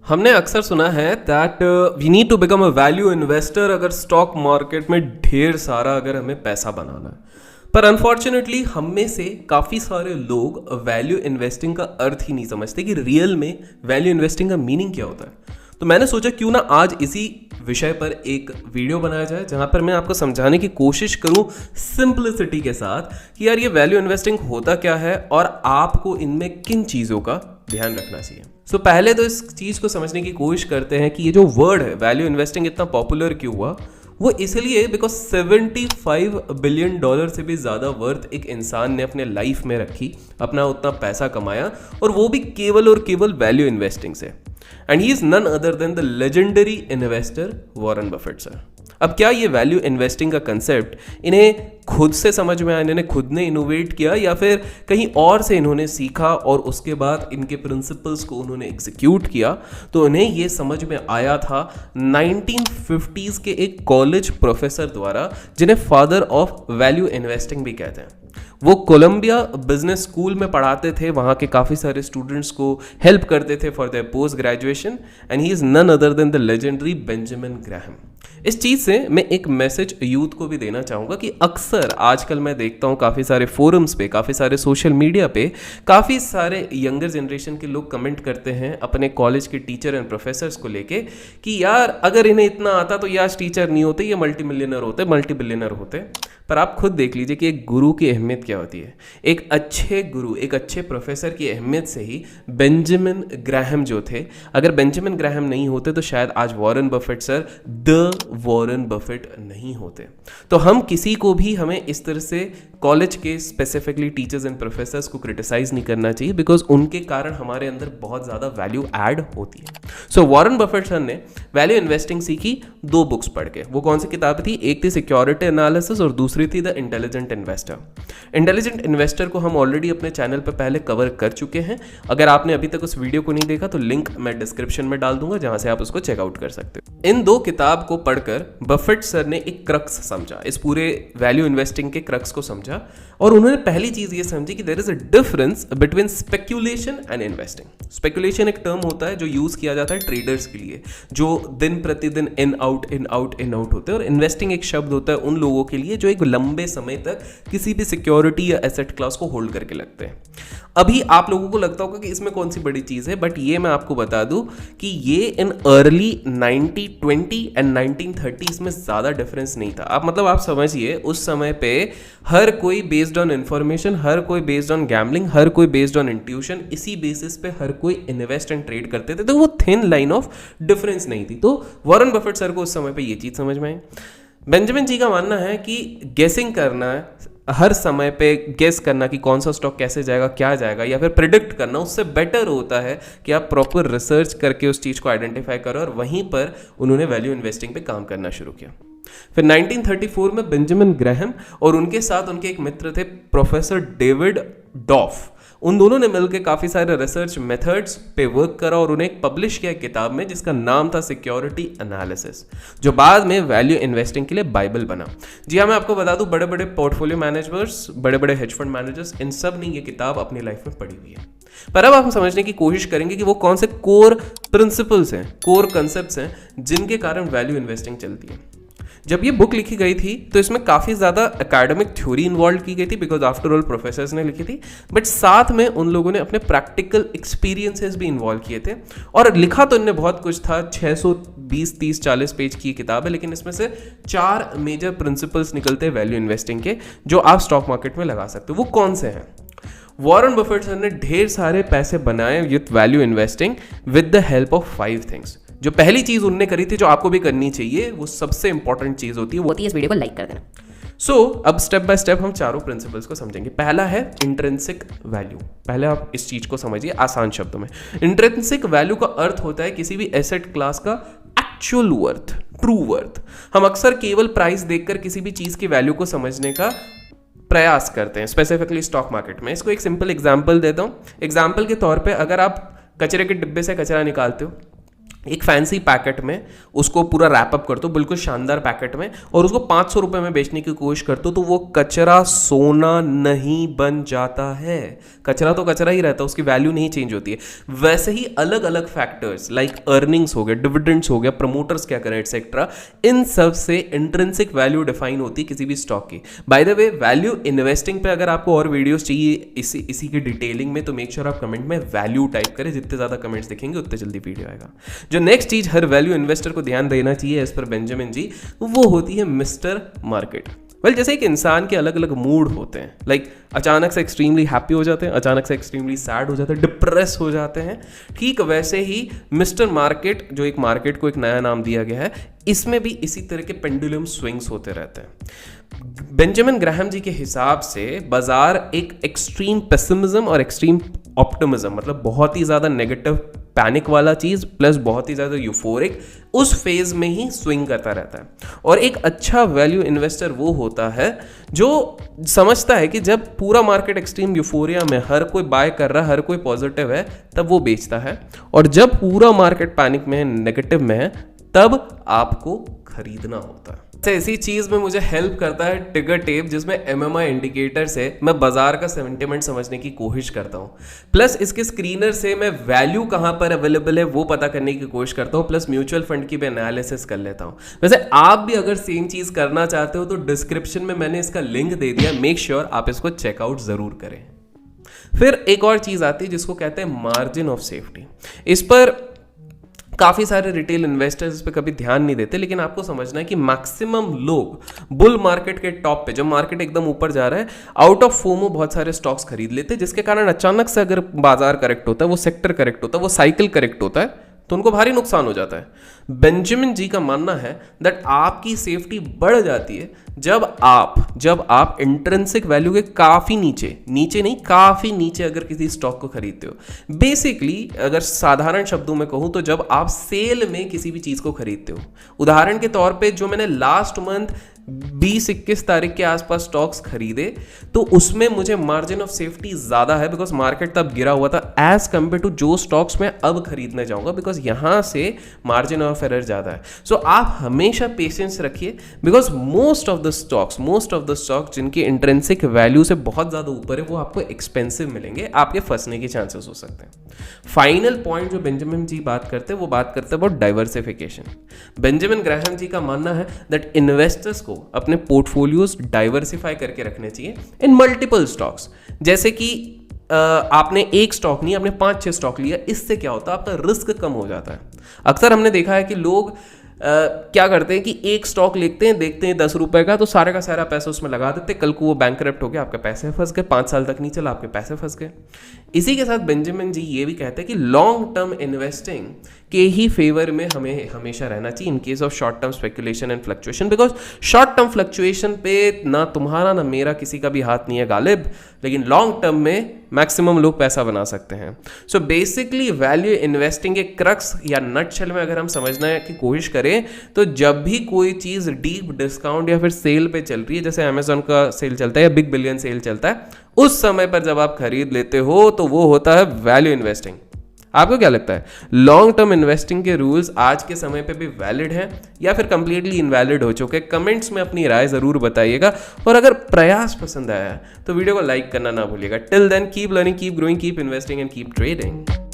हमने अक्सर सुना है that we need to become a value investor अगर स्टॉक मार्केट में ढेर सारा अगर हमें पैसा बनाना है। पर अनफॉर्चुनेटली हम में से काफ़ी सारे लोग वैल्यू इन्वेस्टिंग का अर्थ ही नहीं समझते कि रियल में वैल्यू इन्वेस्टिंग का मीनिंग क्या होता है। तो मैंने सोचा क्यों ना आज इसी विषय पर एक वीडियो बनाया जाए जहां पर मैं आपको समझाने की कोशिश करूं सिंपलिसिटी के साथ कि यार ये वैल्यू इन्वेस्टिंग होता क्या है और आपको इनमें किन चीज़ों का ध्यान रखना चाहिए। सो पहले तो इस चीज़ को समझने की कोशिश करते हैं कि ये जो वर्ड है वैल्यू इन्वेस्टिंग इतना पॉपुलर क्यों हुआ। वो इसलिए बिकॉज 75 बिलियन डॉलर से भी ज़्यादा वर्थ एक इंसान ने अपने लाइफ में रखी, अपना उतना पैसा कमाया और वो भी केवल और केवल वैल्यू इन्वेस्टिंग से। And he is none other than the legendary investor Warren Buffett sir. अब क्या ये वैल्यू इन्वेस्टिंग का कंसेप्ट इन्हें खुद से समझ में आया, इन्हें खुद ने इनोवेट किया या फिर कहीं और से इन्होंने सीखा और उसके बाद इनके प्रिंसिपल्स को उन्होंने एग्जीक्यूट किया। तो इन्हें ये समझ में आया था 1950s के एक कॉलेज प्रोफेसर द्वारा, जिन्हें फादर ऑफ वैल्यू इन्वेस्टिंग भी कहते हैं। वो कोलंबिया बिजनेस स्कूल में पढ़ाते थे, वहाँ के काफ़ी सारे स्टूडेंट्स को हेल्प करते थे for their post graduation. And he is none other than the legendary Benjamin Graham. इस चीज़ से मैं एक मैसेज यूथ को भी देना चाहूँगा कि अक्सर आजकल मैं देखता हूँ काफ़ी सारे फोरम्स पे, काफ़ी सारे सोशल मीडिया पे काफ़ी सारे यंगर जनरेशन के लोग कमेंट करते हैं अपने कॉलेज के टीचर एंड प्रोफेसर्स को लेके कि यार अगर इन्हें इतना आता तो ये आज टीचर नहीं होते, ये मल्टी मिलियनर होते, मल्टी बिलियनर होते। पर आप खुद देख लीजिए कि एक गुरु की अहमियत क्या होती है। एक अच्छे गुरु, एक अच्छे प्रोफेसर की अहमियत से ही बेंजामिन ग्राहम जो थे, अगर बेंजामिन ग्राहम नहीं होते तो शायद आज Warren Buffett sir the Warren Buffett नहीं होते। तो हम किसी को भी हमें इस तरह से कॉलेज के स्पेसिफिकली टीचर्स एंड प्रोफेसर्स को क्रिटिसाइज नहीं करना चाहिए, बिकॉज उनके कारण हमारे अंदर बहुत ज़्यादा वैल्यू ऐड होती है। सो वॉरेन बफेट सर ने वैल्यू इन्वेस्टिंग सीखी 2 बुक्स पढ़ के। वो कौन सी किताब थी? एक थी सिक्योरिटी एनालिसिस और दूसरी थी the intelligent investor. Intelligent investor को हम ऑलरेडी अपने चैनल पर पहले कवर कर चुके हैं। अगर आपने अभी तक उस वीडियो को नहीं देखा तो लिंक मैं डिस्क्रिप्शन में डाल दूंगा, जहां से आप उसको चेकआउट कर सकते हो। इन 2 किताब को पढ़कर बफेट सर ने एक क्रक्स समझा, इस पूरे वैल्यू इन्वेस्टिंग के क्रक्स को समझा। और उन्होंने पहली चीज ये समझी कि there is a difference between speculation and investing. Speculation एक टर्म होता है जो यूज किया जाता है ट्रेडर्स के लिए, जो दिन प्रतिदिन in out in out in out होते हैं। और इन्वेस्टिंग एक शब्द होता है उन लोगों के लिए जो एक लंबे समय तक किसी भी सिक्योरिटी या एसेट क्लास को होल्ड करके लगते हैं। अभी आप लोगों को लगता होगा कि इसमें कौन सी बड़ी चीज है, बट ये मैं आपको बता दूं कि ये इन अर्ली 1920 एंड 1930 में ज्यादा डिफरेंस नहीं था। आप समझिए उस समय पे हर कोई बेस्ड ऑन इंफॉर्मेशन, हर कोई बेस्ड ऑन गैम्बलिंग, हर कोई बेस्ड ऑन इंट्यूशन, इसी बेसिस पे हर कोई इन्वेस्ट एंड ट्रेड करते थे। तो वो थिन लाइन ऑफ डिफरेंस नहीं थी। तो वॉरेन बफेट सर को उस समय पे ये चीज समझ में आई। बेंजामिन जी का मानना है कि गेसिंग करना, हर समय पे गेस करना कि कौन सा स्टॉक कैसे जाएगा, क्या जाएगा, या फिर प्रिडिक्ट करना, उससे बेटर होता है कि आप प्रॉपर रिसर्च करके उस चीज़ को आइडेंटिफाई करो। और वहीं पर उन्होंने वैल्यू इन्वेस्टिंग पे काम करना शुरू किया। फिर 1934 में बेंजामिन ग्राहम और उनके साथ उनके एक मित्र थे प्रोफेसर डेविड डॉफ। उन दोनों ने मिलकर काफ़ी सारे रिसर्च मेथड्स पे वर्क करा और उन्हें पब्लिश किया किताब में जिसका नाम था सिक्योरिटी एनालिसिस, जो बाद में वैल्यू इन्वेस्टिंग के लिए बाइबल बना। जी हाँ, मैं आपको बता दूं बड़े बड़े पोर्टफोलियो मैनेजर्स, बड़े बड़े हेज फंड मैनेजर्स, इन सब ने ये किताब अपनी लाइफ में पढ़ी हुई है। पर अब हम समझने की कोशिश करेंगे कि वो कौन से कोर प्रिंसिपल्स हैं, कोर कंसेप्ट्स हैं जिनके कारण वैल्यू इन्वेस्टिंग चलती है। जब ये बुक लिखी गई थी तो इसमें काफ़ी ज़्यादा एकेडमिक थ्योरी इन्वॉल्व की गई थी, बिकॉज आफ्टर ऑल प्रोफेसर्स ने लिखी थी, बट साथ में उन लोगों ने अपने प्रैक्टिकल एक्सपीरियंसेस भी इन्वॉल्व किए थे। और लिखा तो इनने बहुत कुछ था, 620, 30, 40 पेज की किताब है, लेकिन इसमें से 4 मेजर प्रिंसिपल्स निकलते हैं वैल्यू इन्वेस्टिंग के जो आप स्टॉक मार्केट में लगा सकते हो। वो कौन से हैं? वॉरेन बफेट सर ने ढेर सारे पैसे बनाए with value investing with the help of 5 things. जो पहली चीज उनने करी थी, जो आपको भी करनी चाहिए, वो सबसे इंपॉर्टेंट चीज होती है, वो इस वीडियो को लाइक कर देना। सो अब स्टेप बाय स्टेप हम चारों प्रिंसिपल्स को समझेंगे। पहला है इंट्रिंसिक वैल्यू। पहले आप इस चीज को समझिए आसान शब्दों में। इंट्रिंसिक वैल्यू का अर्थ होता है किसी भी एसेट क्लास का एक्चुअल वर्थ, ट्रू वर्थ। हम अक्सर केवल प्राइस देखकर किसी भी चीज की वैल्यू को समझने का प्रयास करते हैं, स्पेसिफिकली स्टॉक मार्केट में। इसको एक सिंपल एग्जांपल देता हूं। एग्जांपल के तौर पे अगर आप कचरे के डिब्बे से कचरा निकालते हो, एक फैंसी पैकेट में उसको पूरा रैप अप कर दो, बिल्कुल शानदार पैकेट में, और उसको 500 रुपये में बेचने की कोशिश कर दो, तो वो कचरा सोना नहीं बन जाता है। कचरा तो कचरा ही रहता है, उसकी वैल्यू नहीं चेंज होती है। वैसे ही अलग अलग फैक्टर्स लाइक अर्निंग्स हो गए, डिविडेंड्स हो गया, प्रमोटर्स क्या करें एक्सेट्रा, इन सब से इंट्रिंसिक वैल्यू डिफाइन होती है किसी भी स्टॉक की। By the way, value investing पे अगर आपको और वीडियोस चाहिए इसी की डिटेलिंग में, तो मेक श्योर आप कमेंट में वैल्यू टाइप करें। जितने ज्यादा कमेंट्स दिखेंगे उतने जल्दी वीडियो आएगा। जो नेक्स्ट चीज हर वैल्यू इन्वेस्टर को ध्यान देना चाहिए एज पर बेंजामिन जी, वो होती है मिस्टर मार्केट। जैसे एक इंसान के अलग अलग मूड होते हैं, लाइक अचानक से एक्सट्रीमली हैप्पी हो जाते हैं, अचानक से एक्सट्रीमली सैड हो जाते हैं, डिप्रेस हो जाते हैं। ठीक वैसे ही मिस्टर मार्केट, जो एक मार्केट को एक नया नाम दिया गया है, इसमें भी इसी तरह के पेंडुलम स्विंग्स होते रहते हैं। बेंजामिन ग्राहम जी के हिसाब से बाजार एक एक्सट्रीम पेसिमिज्म और एक्सट्रीम ऑप्टिमिज्म, मतलब बहुत ही ज़्यादा नेगेटिव पैनिक वाला चीज़ प्लस बहुत ही ज़्यादा यूफोरिक, उस फेज में ही स्विंग करता रहता है। और एक अच्छा वैल्यू इन्वेस्टर वो होता है जो समझता है कि जब पूरा मार्केट एक्सट्रीम यूफोरिया में, हर कोई बाय कर रहा है, हर कोई पॉजिटिव है, तब वो बेचता है, और जब पूरा मार्केट पैनिक में है, नेगेटिव में है, तब आपको खरीदना होता है। इसी चीज में मुझे हेल्प करता है टिगर टेप, जिसमें MMI इंडिकेटर से मैं बाजार का सेंटिमेंट समझने की कोशिश करता हूं, प्लस इसके स्क्रीनर से मैं वैल्यू कहां पर अवेलेबल है वो पता करने की कोशिश करता हूं, प्लस म्यूचुअल फंड की भी एनालिसिस कर लेता हूं। वैसे आप भी अगर सेम चीज करना चाहते हो तो डिस्क्रिप्शन में मैंने इसका लिंक दे दिया, मेक श्योर आप इसको चेकआउट जरूर करें। फिर एक और चीज आती है जिसको कहते हैं मार्जिन ऑफ सेफ्टी। इस पर काफ़ी सारे रिटेल इन्वेस्टर्स इस पे कभी ध्यान नहीं देते, लेकिन आपको समझना है कि मैक्सिमम लोग बुल मार्केट के टॉप पे, जब मार्केट एकदम ऊपर जा रहा है, आउट ऑफ फोमो बहुत सारे स्टॉक्स खरीद लेते हैं, जिसके कारण अचानक से अगर बाजार करेक्ट होता है, वो सेक्टर करेक्ट होता है, वो साइकिल करेक्ट होता है, तो उनको भारी नुकसान हो जाता है। बेंजामिन जी का मानना है दैट आपकी सेफ्टी बढ़ जाती है जब आप इंट्रिंसिक वैल्यू के काफी नीचे नहीं, काफी नीचे अगर किसी स्टॉक को खरीदते हो। बेसिकली अगर साधारण शब्दों में कहूं तो जब आप सेल में किसी भी चीज को खरीदते हो, उदाहरण के तौर पे जो मैंने लास्ट मंथ 20-21 तारीख के आसपास स्टॉक्स खरीदे, तो उसमें मुझे मार्जिन ऑफ सेफ्टी ज्यादा है, बिकॉज मार्केट तब गिरा हुआ था, एज कंपेयर टू जो स्टॉक्स मैं अब खरीदने जाऊंगा, बिकॉज यहां से मार्जिन ऑफ एरर ज्यादा है। सो आप हमेशा पेशेंस रखिए, because most of the stocks जिनकी इंट्रिंसिक वैल्यू से बहुत ज्यादा ऊपर है, वो आपको एक्सपेंसिव मिलेंगे, आपके फंसने के चांसेस हो सकते हैं। फाइनल पॉइंट जो बेंजामिन जी बात करते हैं, वो बात करते हैं अबाउट डाइवर्सिफिकेशन। बेंजामिन ग्राहम जी का मानना है दैट इन्वेस्टर्स को अपने पोर्टफोलियोज डाइवर्सिफाई करके रखने चाहिए इन मल्टीपल स्टॉक्स। जैसे कि आपने एक स्टॉक नहीं, आपने 5-6 स्टॉक लिया, इससे क्या होता है, आपका रिस्क कम हो जाता है। अक्सर हमने देखा है कि लोग क्या करते हैं कि एक स्टॉक देखते हैं 10 रुपए का, तो सारे का सारा पैसा उसमें लगा देते, कल को वो बैंकरप्ट हो गया, आपके पैसे फंस गए, 5 साल तक नहीं चला, आपके पैसे फंस गए। इसी के साथ बेंजामिन जी ये भी कहते हैं कि लॉन्ग टर्म इन्वेस्टिंग के ही फेवर में हमें हमेशा रहना चाहिए in case of short term speculation and fluctuation, because short term fluctuation पे ना तुम्हारा ना मेरा किसी का भी हाथ नहीं है गालिब, लेकिन लॉन्ग टर्म में मैक्सिमम लोग पैसा बना सकते हैं। सो बेसिकली वैल्यू इन्वेस्टिंग के क्रक्स या नटशेल में अगर हम समझने की कोशिश करें, तो जब भी कोई चीज डीप डिस्काउंट या फिर सेल पे चल रही है, जैसे अमेजॉन का सेल चलता है या बिग बिलियन सेल चलता है, उस समय पर जब आप खरीद लेते हो तो वो होता है वैल्यू इन्वेस्टिंग। आपको क्या लगता है, लॉन्ग टर्म इन्वेस्टिंग के रूल्स आज के समय पे भी वैलिड हैं या फिर कंप्लीटली इनवैलिड हो चुके? कमेंट्स में अपनी राय जरूर बताइएगा, और अगर प्रयास पसंद आया तो वीडियो को लाइक करना ना भूलिएगा। Till then keep learning, keep growing, keep investing and keep trading.